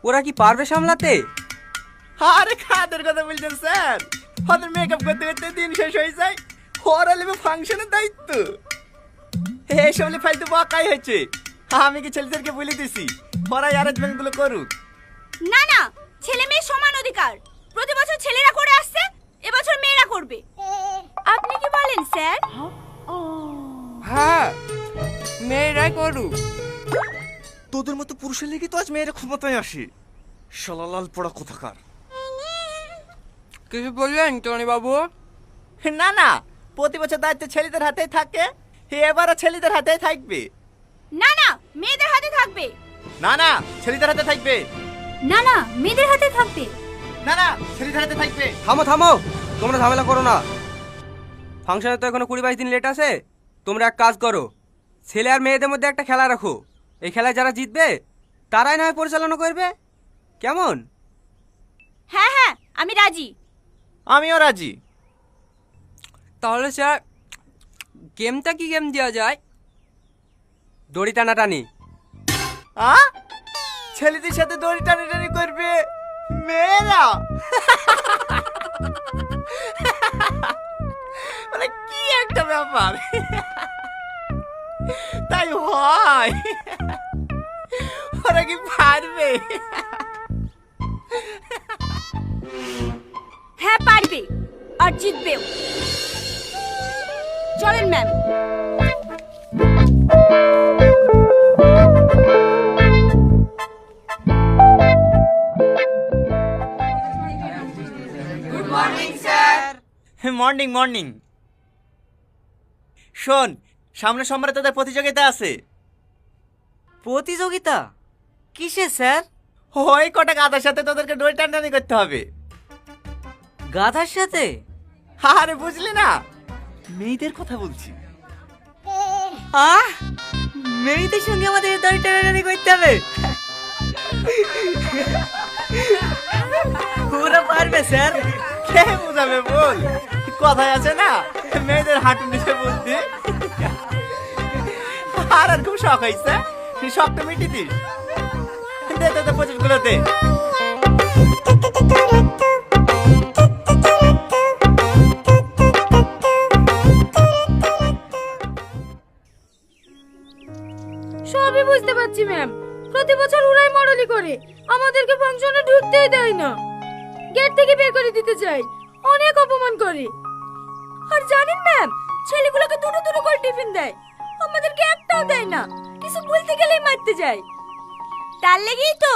ওরা কি পারবে সামলাতে? আরে খাদের কথা বলছেন স্যার, ওদের মেকআপ করতে করতে দিন শেষ হয়ে যায়, ওরা নেবে ফাংশনের দায়িত্ব। এইসব ফালতু বকাই হয়েছে। আমি কি ছেলেদেরকে বলে দিছি ওরা অ্যারেঞ্জমেন্ট গুলো করুক। না না, ছেলে মেয়ে সমান অধিকার। প্রতি বছর ছেলেরা করে আসছে, এবছর মেয়েরা করবে। আপনি কি বলেন স্যার? হ্যাঁ, মেয়েরাই করুক। তোদের মতো পুরুষের লেগে তো আজ মেয়েরা ক্ষমতায় আসে। শালালাল পড়া কোথাকার। কিছু বললেন টনি বাবু? না না, প্রতি বছর দায়িত্ব ছেলেদের হাতেই থাকে, এবারও ছেলেদের হাতেই থাকবে। না না, মেয়েদের হাতে থাকবে। না না, ছেলেদের হাতে থাকবে। না না, মেয়েদের হাতে থাকবে। না না, ছেলেদের হাতে থাকবে। থামো থামো, তোমরা ঝামেলা করো না। ফাংশনে তো এখনো 20-22 দিন লেট আছে। তোমরা এক কাজ করো, ছেলে আর মেয়েদের মধ্যে একটা খেলা রাখো। এই খেলায় যারা জিতবে তারাই না হয় পরিচালনা করবে, কেমন? হ্যাঁ হ্যাঁ, আমি রাজি। আমিও রাজি। তাহলে স্যার, গেমটা কি গেম দেওয়া যায়? দড়ি টানাটানি। আ ছেলেদের সাথে দড়ি টানাটানি করবে মেয়েরা? মানে কি একটা ব্যাপার। তাই হয়? ওরা কি পারবে? হ্যাঁ পারবে, আর জিতবেও। চলেন ma'am. Good morning sir. Morning morning. শোন, সামনের সোমবারে তোদের প্রতিযোগিতা আছে। প্রতিযোগিতা কিসের স্যার? ওই কটা গাধার সাথে তোদেরকে দড়ি টানাটানি করতে হবে। গাধার সাথে? আরে বুঝলি না, মেয়েদের কথা বলছি। মেয়েদের সঙ্গে আমাদের দড়ি টানাটানি করতে হবে? ওরা পারবে স্যার? কে বোঝাবে বল? কথায় আছে না, মেয়েদের হাঁটু নিচে বলতে। আর আর খুব শখ হয়েছে, শখটা মিটি দিস। দে দে দে, 25 গুলো দে। সবই বুঝতে পারছি ম্যাম, প্রতি বছর ওরাই মডেলি করে, আমাদেরকে ফাংশনে ঢুকতেই দেয় না, গেট থেকে বের করে দিতে চাই, অনেক অপমান করে। আর জানেন ম্যাম, ছেলেগুলোকে দুটো দুটো করে টিফিন দেয়, আমাদেরকে একটাও দেয় না, কিছু বলতে গেলেই মারতে যায়। তার লেগেই তো